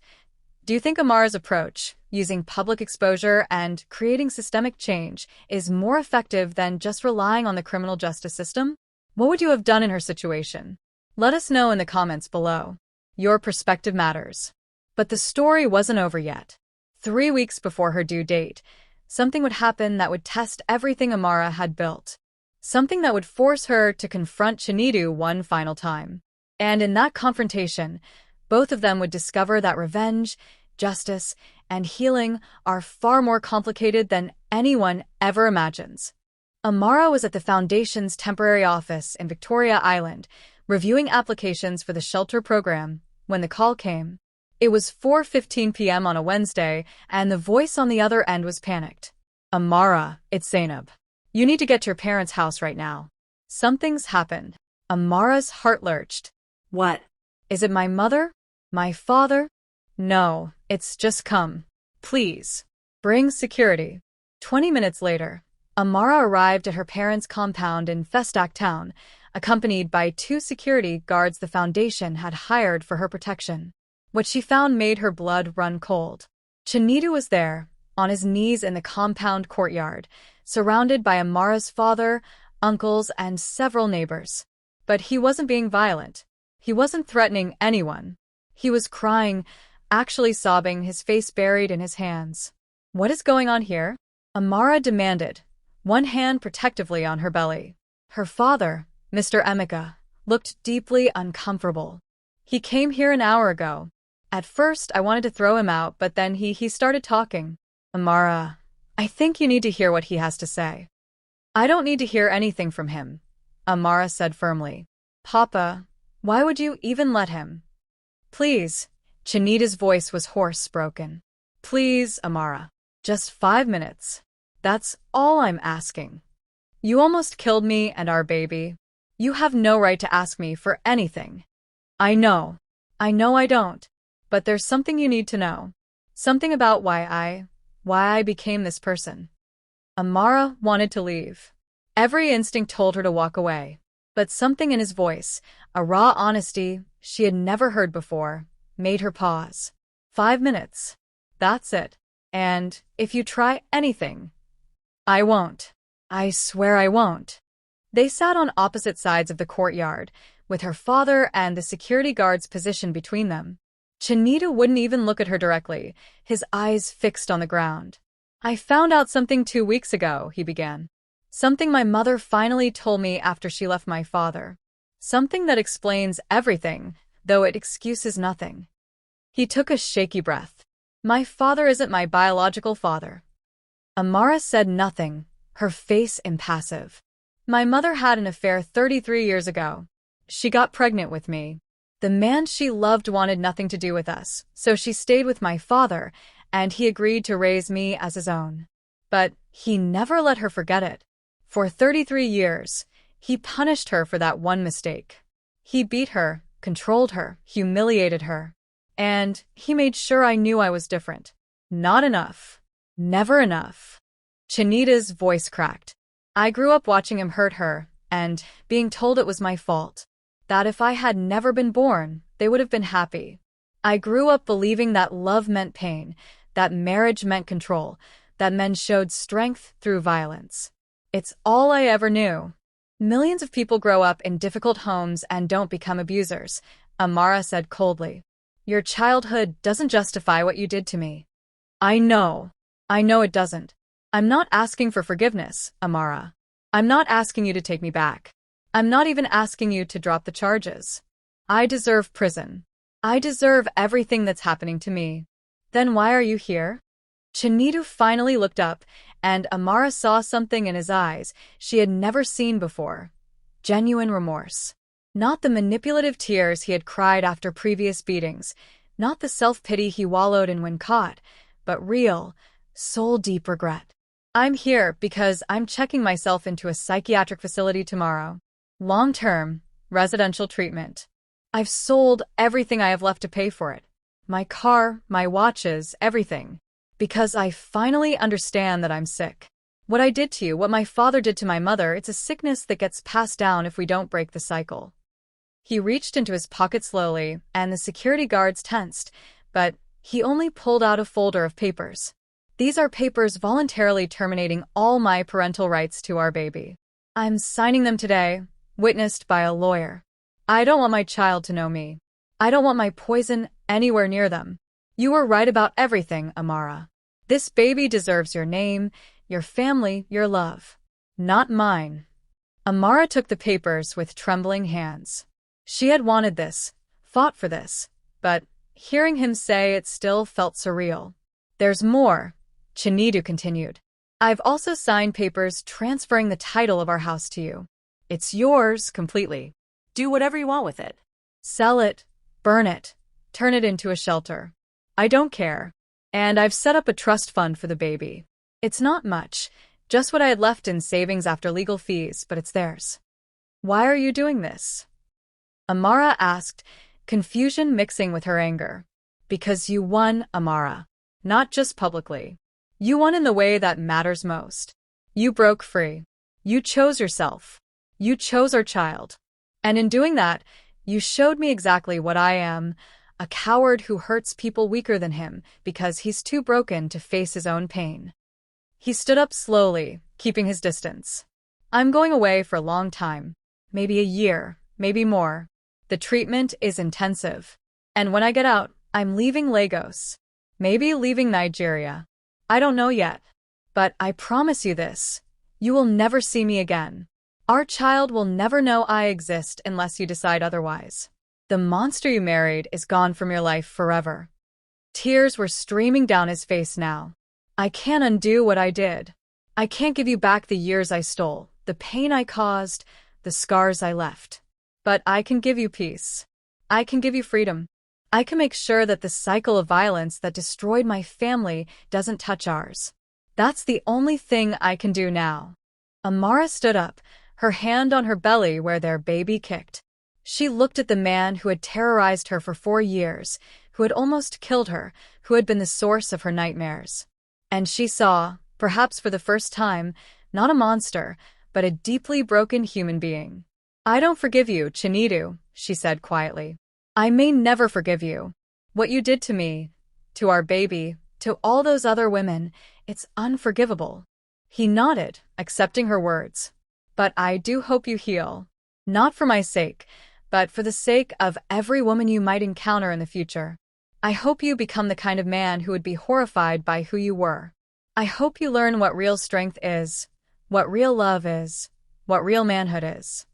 Do you think Amara's approach, using public exposure and creating systemic change, is more effective than just relying on the criminal justice system? What would you have done in her situation? Let us know in the comments below. Your perspective matters. But the story wasn't over yet. 3 weeks before her due date, something would happen that would test everything Amara had built. Something that would force her to confront Chinedu one final time. And in that confrontation, both of them would discover that revenge, justice, and healing are far more complicated than anyone ever imagines. Amara was at the Foundation's temporary office in Victoria Island, reviewing applications for the shelter program, when the call came. It was 4:15 p.m. on a Wednesday, and the voice on the other end was panicked. Amara, it's Zainab. You need to get to your parents' house right now. Something's happened. Amara's heart lurched. What? Is it my mother? My father? No, it's just come. Please. Bring security. 20 minutes later, Amara arrived at her parents' compound in Festac Town, accompanied by 2 security guards the Foundation had hired for her protection. What she found made her blood run cold. Chinedu was there, on his knees in the compound courtyard, surrounded by Amara's father, uncles, and several neighbors. But he wasn't being violent. He wasn't threatening anyone. He was crying, actually sobbing, his face buried in his hands. What is going on here? Amara demanded, one hand protectively on her belly. Her father, Mr. Emeka, looked deeply uncomfortable. He came here an hour ago. At first, I wanted to throw him out, but then he started talking. Amara, I think you need to hear what he has to say. I don't need to hear anything from him, Amara said firmly. Papa, why would you even let him? Please. Chinedu's voice was hoarse, broken. Please, Amara. Just 5 minutes. That's all I'm asking. You almost killed me and our baby. You have no right to ask me for anything. I know I don't. But there's something you need to know. Something about why I became this person. Amara wanted to leave. Every instinct told her to walk away. But something in his voice, a raw honesty she had never heard before, made her pause. 5 minutes. That's it. And if you try anything, I won't. I swear I won't. They sat on opposite sides of the courtyard, with her father and the security guards positioned between them. Chinedu wouldn't even look at her directly, his eyes fixed on the ground. I found out something 2 weeks ago, he began. Something my mother finally told me after she left my father. Something that explains everything, though it excuses nothing. He took a shaky breath. My father isn't my biological father. Amara said nothing, her face impassive. My mother had an affair 33 years ago. She got pregnant with me. The man she loved wanted nothing to do with us, so she stayed with my father, and he agreed to raise me as his own. But he never let her forget it. For 33 years, he punished her for that one mistake. He beat her, controlled her, humiliated her. And he made sure I knew I was different. Not enough. Never enough. Chinedu's voice cracked. I grew up watching him hurt her, and being told it was my fault. That if I had never been born, they would have been happy. I grew up believing that love meant pain, that marriage meant control, that men showed strength through violence. It's all I ever knew. Millions of people grow up in difficult homes and don't become abusers, Amara said coldly. Your childhood doesn't justify what you did to me. I know it doesn't. I'm not asking for forgiveness, Amara. I'm not asking you to take me back. I'm not even asking you to drop the charges. I deserve prison. I deserve everything that's happening to me. Then why are you here? Chinedu finally looked up, and Amara saw something in his eyes she had never seen before. Genuine remorse. Not the manipulative tears he had cried after previous beatings, not the self-pity he wallowed in when caught, but real, soul-deep regret. I'm here because I'm checking myself into a psychiatric facility tomorrow. Long-term, residential treatment. I've sold everything I have left to pay for it. My car, my watches, everything. Because I finally understand that I'm sick. What I did to you, what my father did to my mother, it's a sickness that gets passed down if we don't break the cycle. He reached into his pocket slowly, and the security guards tensed, but he only pulled out a folder of papers. These are papers voluntarily terminating all my parental rights to our baby. I'm signing them today, witnessed by a lawyer. I don't want my child to know me. I don't want my poison anywhere near them. You were right about everything, Amara. This baby deserves your name, your family, your love. Not mine. Amara took the papers with trembling hands. She had wanted this, fought for this, but hearing him say it still felt surreal. There's more, Chinedu continued. I've also signed papers transferring the title of our house to you. It's yours completely. Do whatever you want with it. Sell it, burn it, turn it into a shelter. I don't care. And I've set up a trust fund for the baby. It's not much, just what I had left in savings after legal fees, but it's theirs. Why are you doing this? Amara asked, confusion mixing with her anger. Because you won, Amara. Not just publicly. You won in the way that matters most. You broke free. You chose yourself. You chose our child. And in doing that, you showed me exactly what I am, a coward who hurts people weaker than him because he's too broken to face his own pain. He stood up slowly, keeping his distance. I'm going away for a long time. Maybe a year, maybe more. The treatment is intensive. And when I get out, I'm leaving Lagos. Maybe leaving Nigeria. I don't know yet. But I promise you this. You will never see me again. Our child will never know I exist unless you decide otherwise. The monster you married is gone from your life forever. Tears were streaming down his face now. I can't undo what I did. I can't give you back the years I stole, the pain I caused, the scars I left. But I can give you peace. I can give you freedom. I can make sure that the cycle of violence that destroyed my family doesn't touch ours. That's the only thing I can do now. Amara stood up, her hand on her belly where their baby kicked. She looked at the man who had terrorized her for 4 years, who had almost killed her, who had been the source of her nightmares. And she saw, perhaps for the first time, not a monster, but a deeply broken human being. I don't forgive you, Chinedu, she said quietly. I may never forgive you. What you did to me, to our baby, to all those other women, it's unforgivable. He nodded, accepting her words. But I do hope you heal. Not for my sake, but for the sake of every woman you might encounter in the future. I hope you become the kind of man who would be horrified by who you were. I hope you learn what real strength is, what real love is, what real manhood is.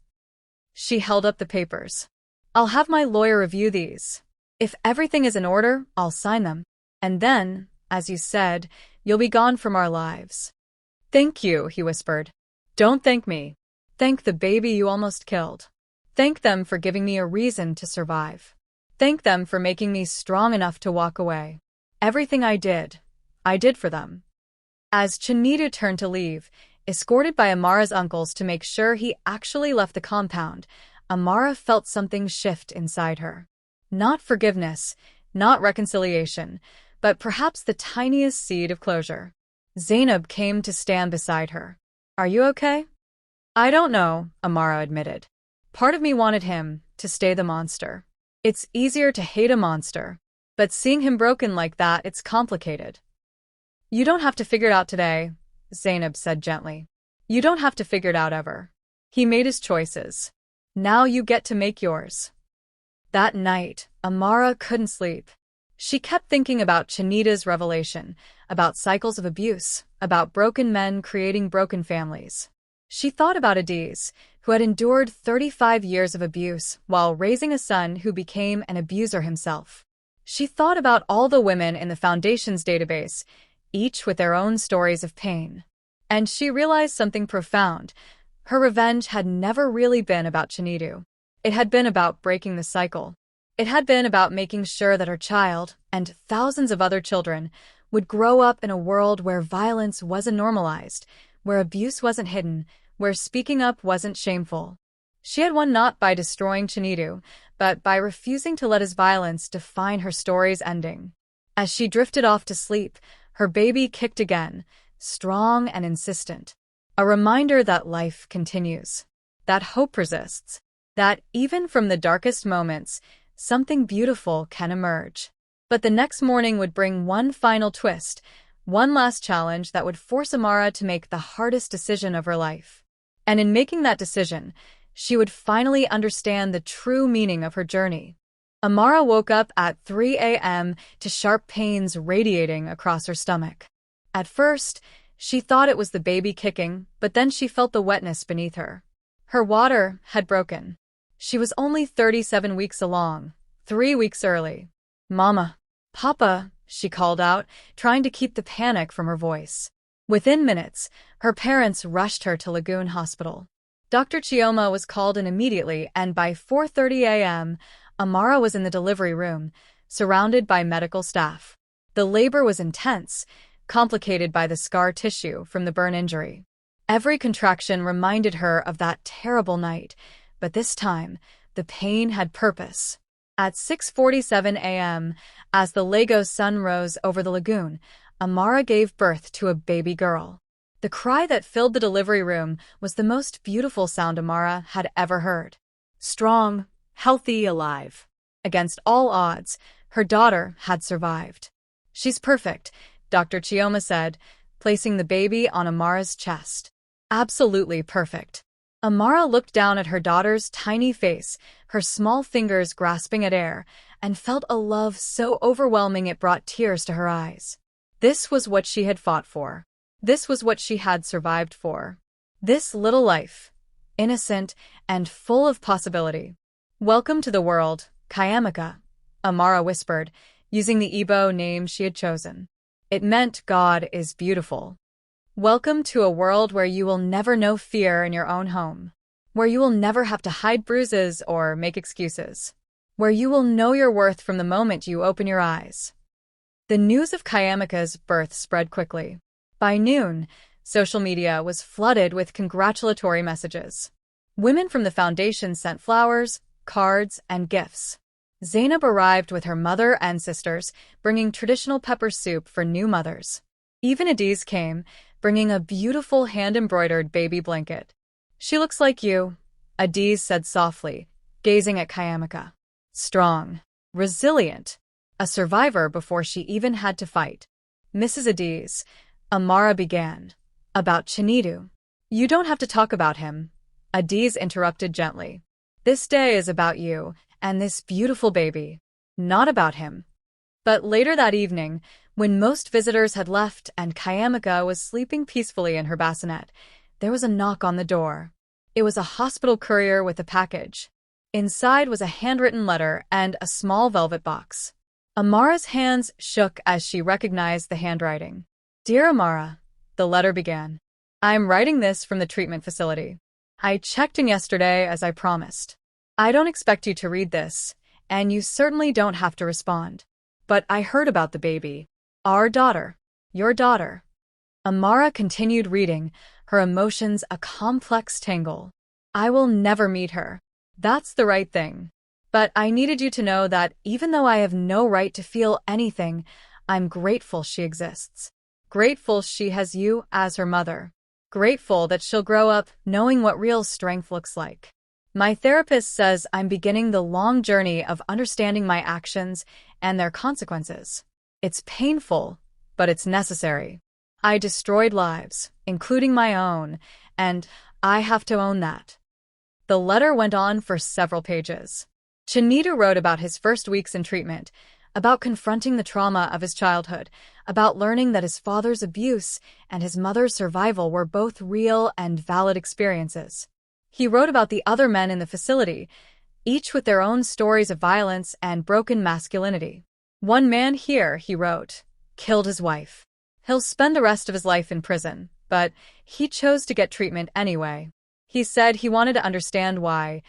She held up the papers. I'll have my lawyer review these. If everything is in order, I'll sign them. And then, as you said, you'll be gone from our lives. Thank you, he whispered. Don't thank me. Thank the baby you almost killed. Thank them for giving me a reason to survive. Thank them for making me strong enough to walk away. Everything I did for them. As Chinedu turned to leave, escorted by Amara's uncles to make sure he actually left the compound, Amara felt something shift inside her. Not forgiveness, not reconciliation, but perhaps the tiniest seed of closure. Zainab came to stand beside her. Are you okay? I don't know, Amara admitted. Part of me wanted him to stay the monster. It's easier to hate a monster, but seeing him broken like that, it's complicated. You don't have to figure it out today, Zainab said gently. You don't have to figure it out ever. He made his choices. Now you get to make yours. That night, Amara couldn't sleep. She kept thinking about Chinedu's revelation, about cycles of abuse, about broken men creating broken families. She thought about Adiz, who had endured 35 years of abuse while raising a son who became an abuser himself. She thought about all the women in the Foundation's database, each with their own stories of pain. And she realized something profound. Her revenge had never really been about Chinedu. It had been about breaking the cycle. It had been about making sure that her child, and thousands of other children, would grow up in a world where violence wasn't normalized, where abuse wasn't hidden, where speaking up wasn't shameful. She had won not by destroying Chinedu, but by refusing to let his violence define her story's ending. As she drifted off to sleep, her baby kicked again, strong and insistent. A reminder that life continues, that hope persists, that even from the darkest moments, something beautiful can emerge. But the next morning would bring one final twist, one last challenge that would force Amara to make the hardest decision of her life. And in making that decision, she would finally understand the true meaning of her journey. Amara woke up at 3 a.m. to sharp pains radiating across her stomach. At first, she thought it was the baby kicking, but then she felt the wetness beneath her. Her water had broken. She was only 37 weeks along, 3 weeks early. Mama, Papa, she called out, trying to keep the panic from her voice. Within minutes, her parents rushed her to Lagoon Hospital. Dr. Chioma was called in immediately, and by 4:30 a.m., Amara was in the delivery room, surrounded by medical staff. The labor was intense, complicated by the scar tissue from the burn injury. Every contraction reminded her of that terrible night, but this time, the pain had purpose. At 6:47 a.m., as the Lagos sun rose over the lagoon, Amara gave birth to a baby girl. The cry that filled the delivery room was the most beautiful sound Amara had ever heard. Strong, healthy, alive. Against all odds, her daughter had survived. "She's perfect," Dr. Chioma said, placing the baby on Amara's chest. "Absolutely perfect." Amara looked down at her daughter's tiny face, her small fingers grasping at air, and felt a love so overwhelming it brought tears to her eyes. This was what she had fought for. This was what she had survived for. This little life, innocent and full of possibility. "Welcome to the world, Kayamaka," Amara whispered, using the Igbo name she had chosen. It meant God is beautiful. "Welcome to a world where you will never know fear in your own home, where you will never have to hide bruises or make excuses, where you will know your worth from the moment you open your eyes." The news of Kayamaka's birth spread quickly. By noon, social media was flooded with congratulatory messages. Women from the foundation sent flowers, cards, and gifts. Zainab arrived with her mother and sisters, bringing traditional pepper soup for new mothers. Even Adiz came, bringing a beautiful hand-embroidered baby blanket. "She looks like you," Adiz said softly, gazing at Kayamaka. Strong, resilient, a survivor before she even had to fight. "Mrs. Adiz," Amara began, "about Chinedu." "You don't have to talk about him," Adiz interrupted gently. "This day is about you and this beautiful baby, not about him." But later that evening, when most visitors had left and Kayamaka was sleeping peacefully in her bassinet, there was a knock on the door. It was a hospital courier with a package. Inside was a handwritten letter and a small velvet box. Amara's hands shook as she recognized the handwriting. "Dear Amara," the letter began. "I'm writing this from the treatment facility. I checked in yesterday as I promised. I don't expect you to read this, and you certainly don't have to respond. But I heard about the baby. Our daughter. Your daughter." Amara continued reading, her emotions a complex tangle. "I will never meet her. That's the right thing. But I needed you to know that even though I have no right to feel anything, I'm grateful she exists. Grateful she has you as her mother. Grateful that she'll grow up knowing what real strength looks like. My therapist says I'm beginning the long journey of understanding my actions and their consequences. It's painful, but it's necessary. I destroyed lives, including my own, and I have to own that." The letter went on for several pages. Chinedu wrote about his first weeks in treatment, about confronting the trauma of his childhood, about learning that his father's abuse and his mother's survival were both real and valid experiences. He wrote about the other men in the facility, each with their own stories of violence and broken masculinity. "One man here," he wrote, "killed his wife. He'll spend the rest of his life in prison, but he chose to get treatment anyway. He said he wanted to understand why,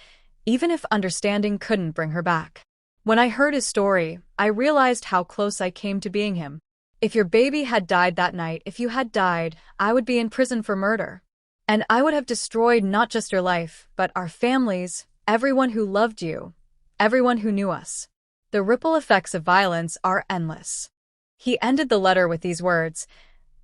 even if understanding couldn't bring her back. When I heard his story, I realized how close I came to being him. If your baby had died that night, if you had died, I would be in prison for murder. And I would have destroyed not just your life, but our families, everyone who loved you, everyone who knew us. The ripple effects of violence are endless." He ended the letter with these words,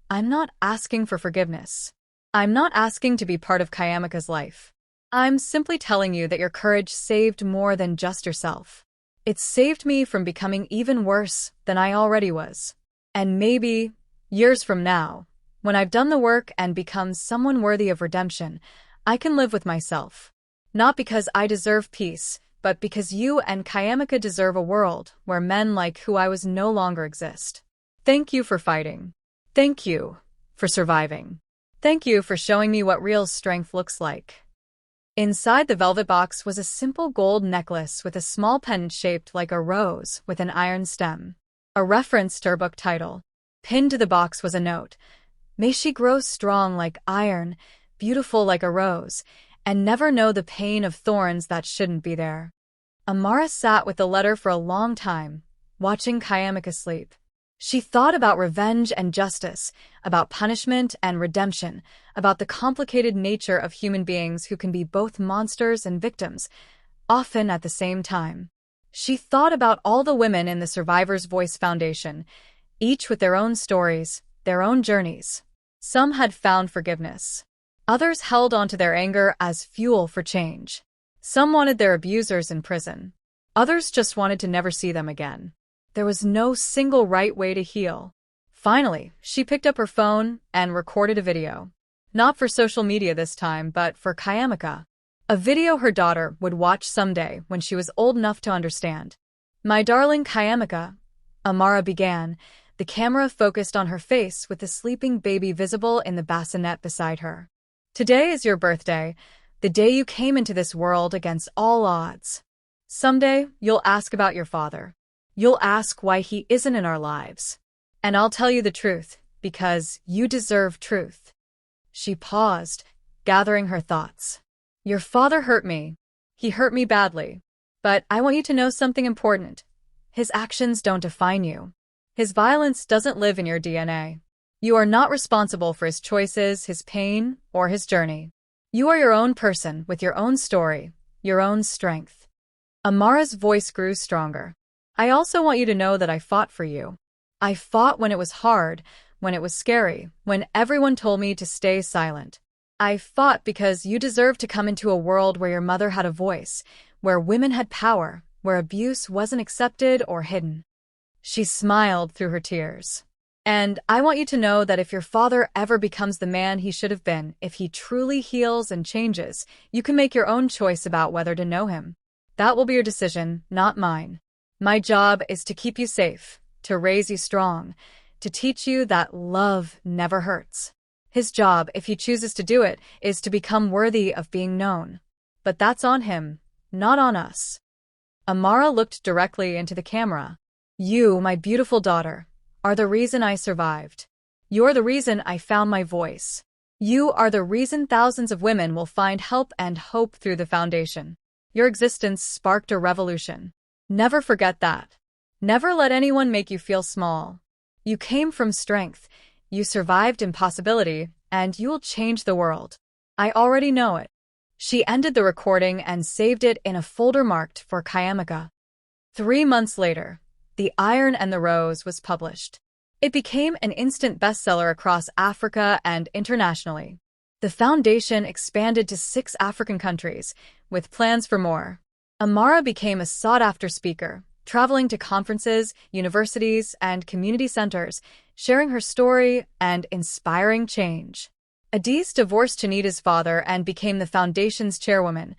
"I'm not asking for forgiveness. I'm not asking to be part of Kayamaka's life. I'm simply telling you that your courage saved more than just yourself. It saved me from becoming even worse than I already was. And maybe, years from now, when I've done the work and become someone worthy of redemption, I can live with myself. Not because I deserve peace, but because you and Kayamaka deserve a world where men like who I was no longer exist. Thank you for fighting. Thank you for surviving. Thank you for showing me what real strength looks like." Inside the velvet box was a simple gold necklace with a small pendant shaped like a rose with an iron stem. A reference to her book title. Pinned to the box was a note. May she grow strong like iron, beautiful like a rose, and never know the pain of thorns that shouldn't be there. Amara sat with the letter for a long time, watching Kayamika sleep. She thought about revenge and justice, about punishment and redemption, about the complicated nature of human beings who can be both monsters and victims, often at the same time. She thought about all the women in the Survivor's Voice Foundation, each with their own stories, their own journeys. Some had found forgiveness. Others held onto their anger as fuel for change. Some wanted their abusers in prison. Others just wanted to never see them again. There was no single right way to heal. Finally, she picked up her phone and recorded a video. Not for social media this time, but for Kayamika. A video her daughter would watch someday when she was old enough to understand. "My darling Kayamika," Amara began, the camera focused on her face with the sleeping baby visible in the bassinet beside her. "Today is your birthday, the day you came into this world against all odds. Someday, you'll ask about your father. You'll ask why he isn't in our lives. And I'll tell you the truth, because you deserve truth." She paused, gathering her thoughts. "Your father hurt me. He hurt me badly. But I want you to know something important. His actions don't define you. His violence doesn't live in your DNA. You are not responsible for his choices, his pain, or his journey. You are your own person with your own story, your own strength." Amara's voice grew stronger. "I also want you to know that I fought for you. I fought when it was hard, when it was scary, when everyone told me to stay silent. I fought because you deserve to come into a world where your mother had a voice, where women had power, where abuse wasn't accepted or hidden." She smiled through her tears. "And I want you to know that if your father ever becomes the man he should have been, if he truly heals and changes, you can make your own choice about whether to know him. That will be your decision, not mine. My job is to keep you safe, to raise you strong, to teach you that love never hurts. His job, if he chooses to do it, is to become worthy of being known. But that's on him, not on us." Amara looked directly into the camera. "You, my beautiful daughter, are the reason I survived. You're the reason I found my voice. You are the reason thousands of women will find help and hope through the foundation. Your existence sparked a revolution. Never forget that. Never let anyone make you feel small. You came from strength, you survived impossibility, and you will change the world. I already know it." She ended the recording and saved it in a folder marked for Kayamika. 3 months later, The Iron and the Rose was published. It became an instant bestseller across Africa and internationally. The foundation expanded to 6 African countries, with plans for more. Amara became a sought-after speaker, traveling to conferences, universities, and community centers, sharing her story and inspiring change. Adise divorced Chinedu's father and became the foundation's chairwoman,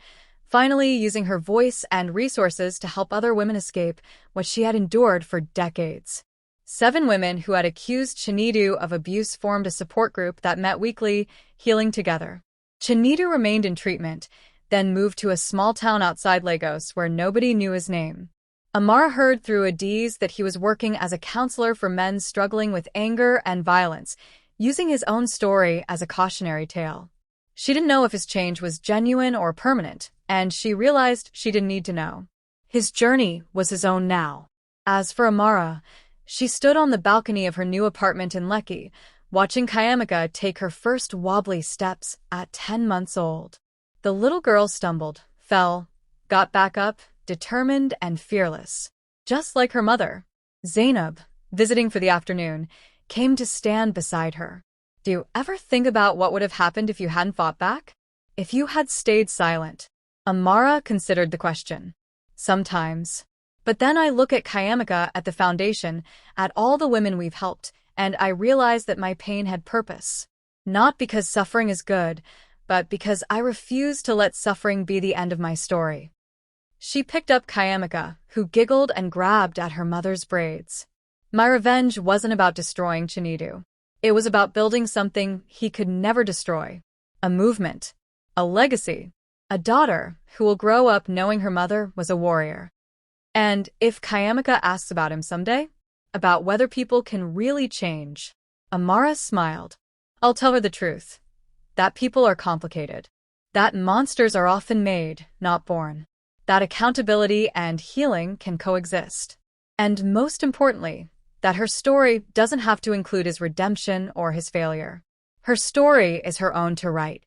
finally using her voice and resources to help other women escape what she had endured for decades. 7 women who had accused Chinedu of abuse formed a support group that met weekly, healing together. Chinedu remained in treatment, then moved to a small town outside Lagos where nobody knew his name. Amara heard through Adise that he was working as a counselor for men struggling with anger and violence, using his own story as a cautionary tale. She didn't know if his change was genuine or permanent, and she realized she didn't need to know. His journey was his own now. As for Amara, she stood on the balcony of her new apartment in Lekki, watching Kayamika take her first wobbly steps at 10 months old. The little girl stumbled, fell, got back up, determined and fearless. Just like her mother, Zainab, visiting for the afternoon, came to stand beside her. "Do you ever think about what would have happened if you hadn't fought back? If you had stayed silent?" Amara considered the question. "Sometimes. But then I look at Kayamika, at the foundation, at all the women we've helped, and I realize that my pain had purpose. Not because suffering is good, but because I refuse to let suffering be the end of my story." She picked up Kayamika, who giggled and grabbed at her mother's braids. "My revenge wasn't about destroying Chinedu. It was about building something he could never destroy. A movement. A legacy. A daughter who will grow up knowing her mother was a warrior. And if Kayamika asks about him someday, about whether people can really change," Amara smiled. I'll tell her the truth. That people are complicated. That monsters are often made, not born. That accountability and healing can coexist. And most importantly, that her story doesn't have to include his redemption or his failure. Her story is her own to write.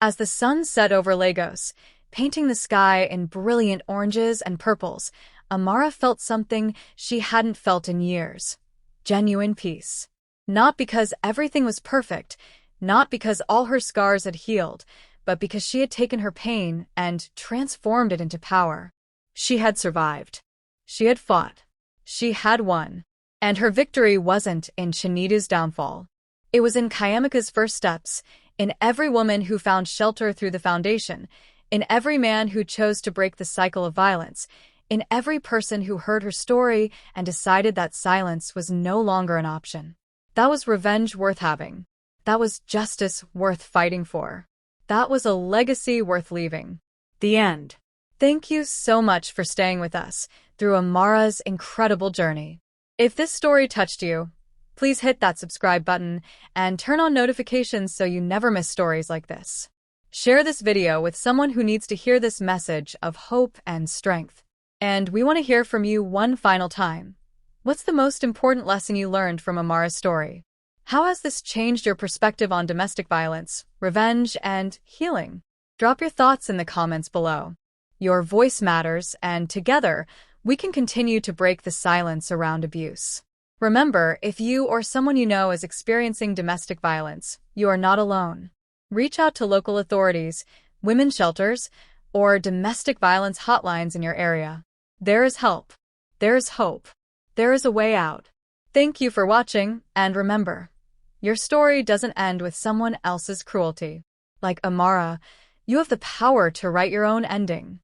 As the sun set over Lagos, painting the sky in brilliant oranges and purples, Amara felt something she hadn't felt in years. Genuine peace. Not because everything was perfect, not because all her scars had healed, but because she had taken her pain and transformed it into power. She had survived. She had fought. She had won. And her victory wasn't in Chinedu's downfall. It was in Kayamika's first steps, in every woman who found shelter through the foundation, in every man who chose to break the cycle of violence, in every person who heard her story and decided that silence was no longer an option. That was revenge worth having. That was justice worth fighting for. That was a legacy worth leaving. The end. Thank you so much for staying with us through Amara's incredible journey. If this story touched you, please hit that subscribe button and turn on notifications so you never miss stories like this. Share this video with someone who needs to hear this message of hope and strength. And we want to hear from you one final time. What's the most important lesson you learned from Amara's story? How has this changed your perspective on domestic violence, revenge, and healing? Drop your thoughts in the comments below. Your voice matters, and together, we can continue to break the silence around abuse. Remember, if you or someone you know is experiencing domestic violence, you are not alone. Reach out to local authorities, women's shelters, or domestic violence hotlines in your area. There is help. There is hope. There is a way out. Thank you for watching, and remember, your story doesn't end with someone else's cruelty. Like Amara, you have the power to write your own ending.